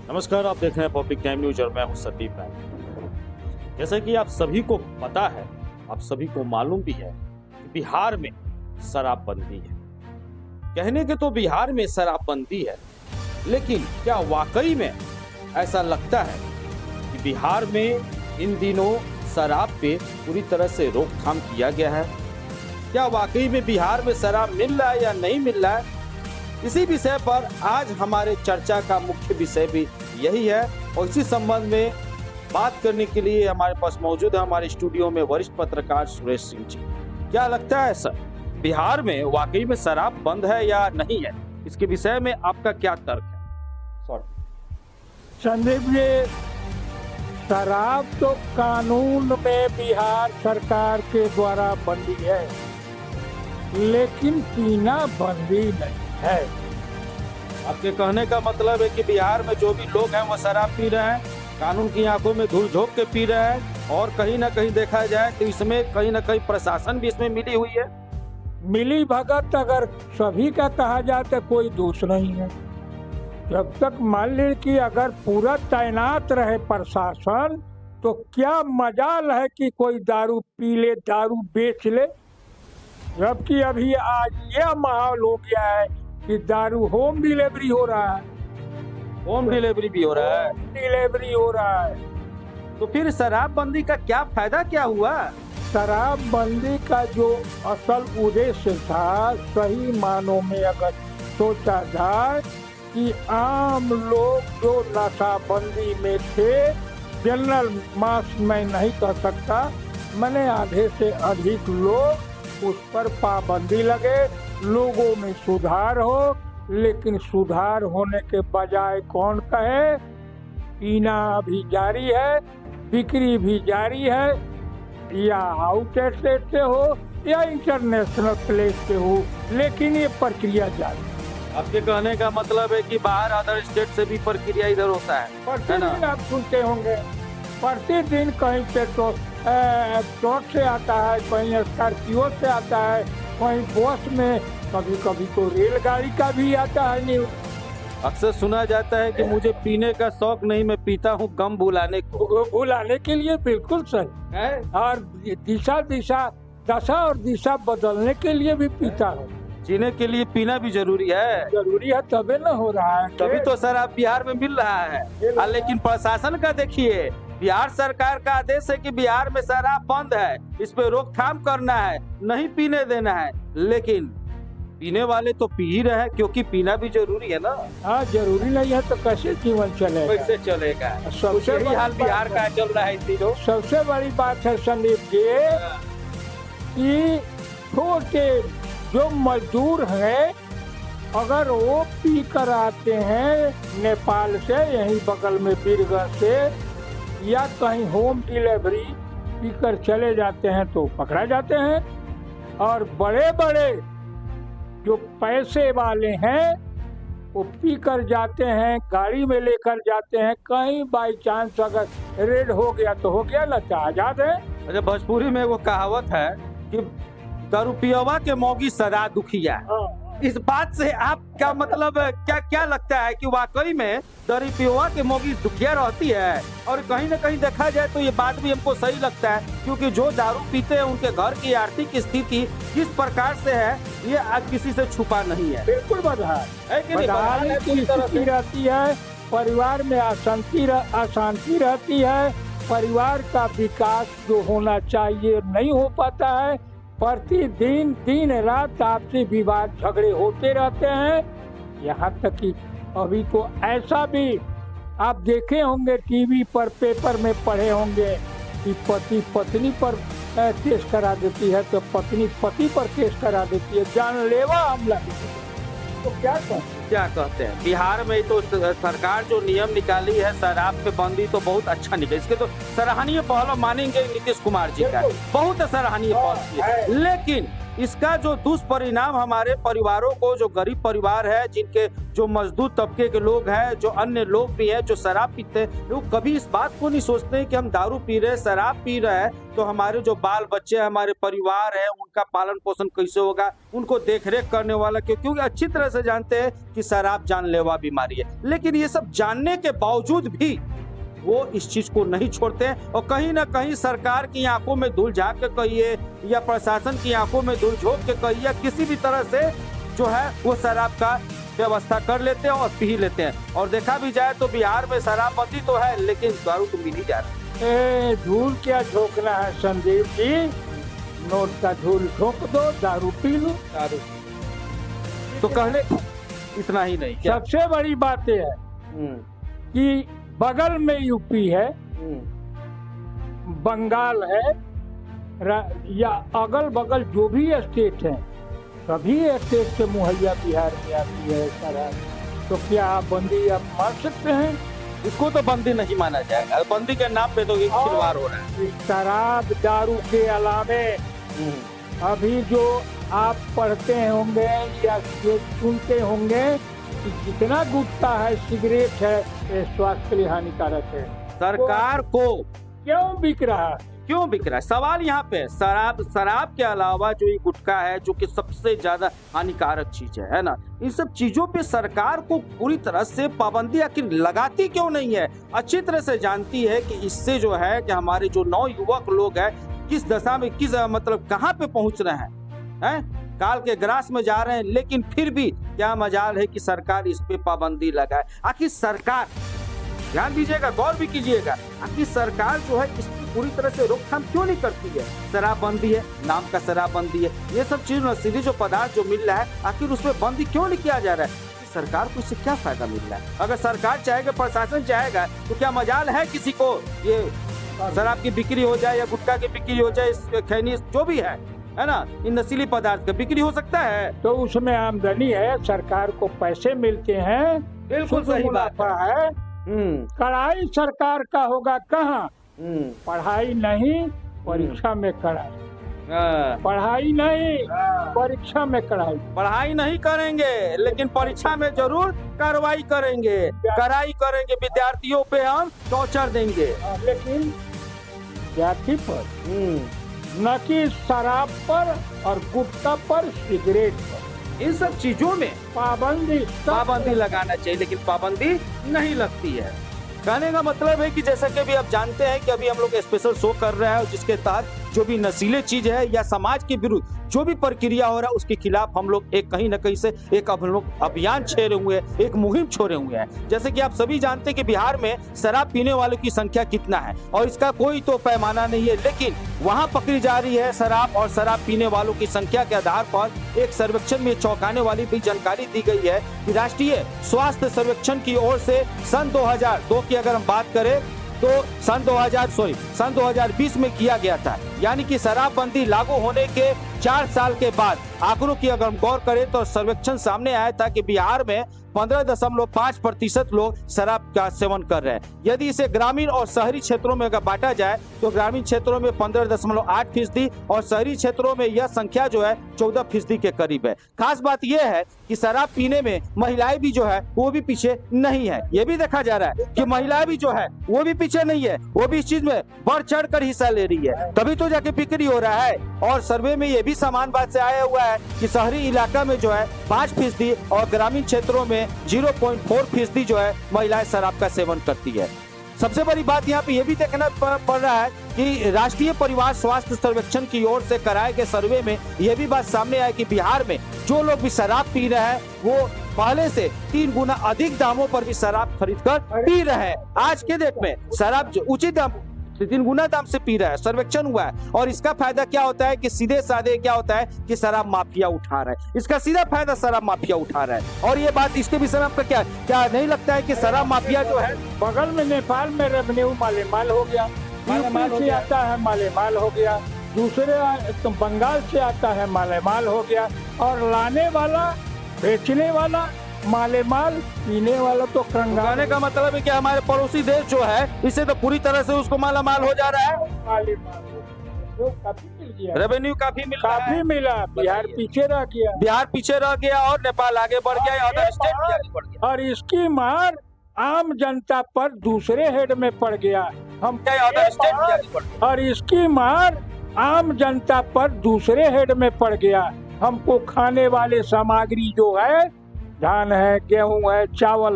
नमस्कार, आप देख रहे हैं पब्लिक टाइम न्यूज और मैं हूं संदीप राय। जैसा कि आप सभी को पता है, आप सभी को मालूम भी है कि बिहार में शराबबंदी है। कहने के तो बिहार में शराबबंदी है, लेकिन क्या वाकई में ऐसा लगता है कि बिहार में इन दिनों शराब पे पूरी तरह से रोकथाम किया गया है? क्या वाकई में बिहार में शराब मिल रहा है या नहीं मिल रहा है? इसी विषय पर आज हमारे चर्चा का मुख्य विषय भी यही है और इसी संबंध में बात करने के लिए हमारे पास मौजूद है हमारे स्टूडियो में वरिष्ठ पत्रकार सुरेश सिंह जी। क्या लगता है सर, बिहार में वाकई में शराब बंद है या नहीं है? इसके विषय में आपका क्या तर्क है? संदीप जी, शराब तो कानून में बिहार सरकार के द्वारा बंदी है, लेकिन पीना बंदी नहीं है। आपके कहने का मतलब है कि बिहार में जो भी लोग हैं वो शराब पी रहे हैं, कानून की आंखों में धूल झोंक के पी रहे हैं, और कहीं ना कहीं देखा जाए तो इसमें कहीं ना कहीं प्रशासन भी इसमें मिली हुई है। मिली भगत अगर सभी का कहा जाए तो कोई दोष नहीं है। जब तक मान लीजिए कि अगर पूरा तैनात रहे प्रशासन, तो क्या मजाल है कि कोई दारू पी ले, दारू बेच ले। जबकि अभी आज यह माहौल हो गया है कि दारू होम डिलीवरी हो रहा है, होम डिलीवरी भी हो रहा है, डिलीवरी हो रहा है। तो फिर शराबबंदी का क्या फायदा क्या हुआ? शराबबंदी का जो असल उद्देश्य था, सही मानों में अगर सोचा जाए कि आम लोग जो नशाबंदी में थे, जनरल मास में नहीं कर सकता, मैंने आधे से अधिक लोग उस पर पाबंदी लगे, लोगों में सुधार हो। लेकिन सुधार होने के बजाय कौन कहे, पीना अभी जारी है, बिक्री भी जारी है, या आउट स्टेट से हो या इंटरनेशनल प्लेस से हो, लेकिन ये प्रक्रिया जारी है। आपके कहने का मतलब है कि बाहर अदर स्टेट से भी प्रक्रिया इधर होता है? प्रतिदिन आप सुनते होंगे, प्रतिदिन कहीं पेट्रोल ट्रक से आता है, कहीं स्कॉर्पियो से आता है, कहीं बस में, कभी कभी तो रेलगाड़ी का भी आता है न्यूज। अक्सर सुना जाता है कि मुझे पीने का शौक नहीं, मैं पीता हूँ गम भुलाने को। भुलाने के लिए बिल्कुल सही है, और दशा और दिशा बदलने के लिए भी पीता है। जीने के लिए पीना भी जरूरी है। जरूरी है, तबे न हो रहा है, तभी तो शराब बिहार में मिल रहा है। लेकिन प्रशासन का देखिए, बिहार सरकार का आदेश है कि बिहार में शराब बंद है, इस पे रोकथाम करना है, नहीं पीने देना है, लेकिन पीने वाले तो पी ही रहे हैं, क्योंकि पीना भी जरूरी है ना। हाँ, जरूरी नहीं है तो कैसे जीवन चलेगा, कैसे चलेगा? सबसे यही हाल बिहार का चल रहा है इस दिनों। सबसे बड़ी बात है संदीप जी कि छोटे जो मजदूर हैं, अगर वो पी कर आते हैं नेपाल से, यहीं बगल में बीरगंज से, या कहीं होम डिलीवरी पी कर चले जाते हैं तो पकड़ा जाते हैं। और बड़े बड़े जो पैसे वाले हैं वो पी कर जाते हैं, गाड़ी में लेकर जाते हैं, कहीं बाई चांस अगर रेड हो गया तो हो गया, ना तो आजाद है। अच्छा, भोजपुरी में वो कहावत है कि दारू पियवा के मौगी सदा दुखिया। इस बात से आपका मतलब क्या क्या लगता है कि वाकई में दारू पियवा के मौगी दुखिया रहती है? और कहीं ना कहीं देखा जाए तो ये बात भी हमको सही लगता है, क्योंकि जो दारू पीते हैं उनके घर की आर्थिक स्थिति किस प्रकार से है, ये किसी से छुपा नहीं है। बिल्कुल बदहाल है कि नहीं? स्थिति रहती है, परिवार में अशांति रहती है, परिवार का विकास जो होना चाहिए नहीं हो पाता है, प्रतिदिन दिन रात आपसी विवाद झगड़े होते रहते हैं। यहाँ तक कि अभी तो ऐसा भी आप देखे होंगे, टीवी पर, पेपर में पढ़े होंगे कि पति पत्नी पर केस करा देती है, तो पत्नी पति पर केस करा देती है, जानलेवा हमला। तो क्या कहते हैं, बिहार में तो सरकार जो नियम निकाली है शराब पे बंदी, तो बहुत अच्छा निकला। इसके तो सराहनीय पहल मानेंगे नीतीश कुमार जी का, बहुत सराहनीय पहल। लेकिन इसका जो दुष्परिणाम हमारे परिवारों को, जो गरीब परिवार है, जिनके जो मजदूर तबके के लोग हैं, जो अन्य लोग भी हैं जो शराब पीते हैं, लोग कभी इस बात को नहीं सोचते कि हम दारू पी रहे हैं, शराब पी रहे हैं तो हमारे जो बाल बच्चे, हमारे परिवार है, उनका पालन पोषण कैसे होगा, उनको देखरेख करने वाला क्योंकि अच्छी तरह से जानते हैं कि शराब जानलेवा बीमारी है। लेकिन ये सब जानने के बावजूद भी वो इस चीज को नहीं छोड़ते हैं और कहीं ना कहीं सरकार की आंखों में धूल झांक के कहिए या प्रशासन की आंखों में धूल झोंक के कहिए या किसी भी तरह से जो है वो शराब का व्यवस्था कर लेते हैं और पी लेते हैं। और देखा भी जाए तो बिहार में शराबबंदी तो है लेकिन दारू तो मिल ही जा रहा है। धूल क्या झोंकना है संदीप जी, नोट का धूल झोंक दो, दारू पी लो। दारू तो कहने इतना ही नहीं, सबसे बड़ी बात यह है कि बगल में यूपी है, बंगाल है या अगल बगल जो भी स्टेट हैं, सभी स्टेट से मुहैया बिहार में आती है शराब। तो क्या आप बंदी आप मान सकते हैं? इसको तो बंदी नहीं माना जाएगा, बंदी के नाम पे तो खिलवाड़ हो रहा है। शराब दारू के अलावे अभी जो आप पढ़ते होंगे या सुनते होंगे कि जितना गुटखा है, सिगरेट है, ये स्वास्थ्य के लिए हानिकारक है। सरकार को क्यों बिक रहा है? क्यों बिक रहा है? सवाल यहाँ पे शराब के अलावा जो ये गुटखा है जो कि सबसे ज्यादा हानिकारक चीज है ना, इन सब चीजों पे सरकार को पूरी तरह से पाबंदी आखिर लगाती क्यों नहीं है? अच्छी तरह से जानती है कि इससे जो है कि हमारे जो नौयुवक लोग हैं किस दशा में, किस मतलब कहाँ पे पहुंच रहे हैं, काल के ग्रास में जा रहे हैं। लेकिन फिर भी क्या मजाल है कि सरकार इस पे पाबंदी लगाए। आखिर सरकार, ध्यान दीजिएगा, गौर भी कीजिएगा, आखिर सरकार जो है इस पूरी तरह से रोकथाम क्यों नहीं करती है? शराबबंदी है, नाम का शराबबंदी है, ये सब चीज नशीली जो पदार्थ जो मिल रहा है आखिर उसमें बंदी क्यों नहीं किया जा रहा है? सरकार को इससे क्या फायदा मिल रहा है? अगर सरकार चाहेगा, प्रशासन चाहेगा तो क्या मजाल है किसी को ये शराब की बिक्री हो जाए या गुटखा की बिक्री हो जाए, खैनी जो भी है ना, इन नशीली पदार्थ का बिक्री हो सकता है? तो उसमें आमदनी है, सरकार को पैसे मिलते हैं, बिल्कुल सही बात है। कड़ाई सरकार का होगा कहाँ? पढ़ाई नहीं, परीक्षा में कड़ाई। पढ़ाई नहीं, परीक्षा में कड़ाई। पढ़ाई नहीं करेंगे लेकिन परीक्षा में जरूर कार्रवाई करेंगे, कड़ाई करेंगे, विद्यार्थियों पे हम टॉर्चर देंगे। लेकिन विद्यार्थी पर न कि शराब पर और गुटखा पर, सिगरेट पर, इन सब चीजों में पाबंदी लगाना चाहिए लेकिन पाबंदी नहीं लगती है। कहने का मतलब है कि जैसा कि अभी आप जानते हैं कि अभी हम लोग स्पेशल शो कर रहे हैं जिसके तहत जो भी नशीले चीज है या समाज के विरुद्ध जो भी प्रक्रिया हो रहा है उसके खिलाफ हम लोग एक कहीं न कहीं से एक हम लोग अभियान छेड़े हुए हैं, एक मुहिम छोड़े हुए हैं। जैसे कि आप सभी जानते हैं कि बिहार में शराब पीने वालों की संख्या कितना है और इसका कोई तो पैमाना नहीं है, लेकिन वहाँ पकड़ी जा रही है शराब और शराब पीने वालों की संख्या के आधार पर एक सर्वेक्षण में चौंकाने वाली भी जानकारी दी गई है कि राष्ट्रीय स्वास्थ्य सर्वेक्षण की ओर से सन 2002 की अगर हम बात करें तो सन 2020 में किया गया था। यानी कि शराबबंदी लागू होने के 4 साल के बाद आंकड़ों की अगर हम गौर करें तो सर्वेक्षण सामने आया था कि बिहार में 15.5% लोग शराब का सेवन कर रहे हैं। यदि इसे ग्रामीण और शहरी क्षेत्रों में अगर बांटा जाए तो ग्रामीण क्षेत्रों में 15.8% और शहरी क्षेत्रों में यह संख्या जो है 14% के करीब है। खास बात यह है कि शराब पीने में महिलाएं भी जो है वो भी पीछे नहीं है। ये भी देखा जा रहा है कि महिलाएं भी जो है वो भी पीछे नहीं है, वो भी इस चीज में बढ़ चढ़ कर हिस्सा ले रही है, तभी तो जाके बिक्री हो रहा है। और सर्वे में ये भी समान बात से आया हुआ है कि शहरी इलाका में जो है 5% और ग्रामीण क्षेत्रों में 0.4% जो है महिलाएं शराब का सेवन करती है। सबसे बड़ी बात यहाँ पे ये भी देखना पड़ रहा है कि राष्ट्रीय परिवार स्वास्थ्य सर्वेक्षण की ओर से कराए गए सर्वे में यह भी बात सामने आई कि बिहार में जो लोग भी शराब पी रहे हैं वो पहले से 3 गुना अधिक दामों पर भी शराब खरीद कर पी रहे हैं। आज के डेट में शराब उचित दाम 3 गुना दाम से पी रहा है, सर्वेक्षण हुआ है। और इसका फायदा क्या होता है कि सीधे साधे क्या होता है कि शराब माफिया उठा रहा है, इसका सीधा फायदा शराब माफिया उठा रहा है। और ये बात इसके विषय में आपका क्या नहीं लगता है कि शराब माफिया जो है बगल में नेपाल में रेवेन्यू मालेमाल हो गया, यूपी से आता है मालेमाल हो गया, दूसरे तो बंगाल से आता है मालेमाल हो गया, और लाने वाला बेचने वाला मालेमाल, पीने वाला तो कहने का मतलब है कि हमारे पड़ोसी देश जो है इससे तो पूरी तरह से उसको मालामाल हो जा रहा है। वो काफी मिल गया, रेवेन्यू काफी मिल रहा काफी है। मिला। बिहार पीछे रह गया, बिहार पीछे रह गया और नेपाल आगे बढ़ गया, अदर स्टेट भी आगे बढ़ गया। और इसकी मार आम जनता पर दूसरे हेड में पड़ गया। हम अदर स्टेट भी आगे बढ़ गया। और इसकी मार आम जनता पर दूसरे हेड में पड़ गया। हमको खाने वाले सामग्री जो है, धान है, गेहूं है, चावल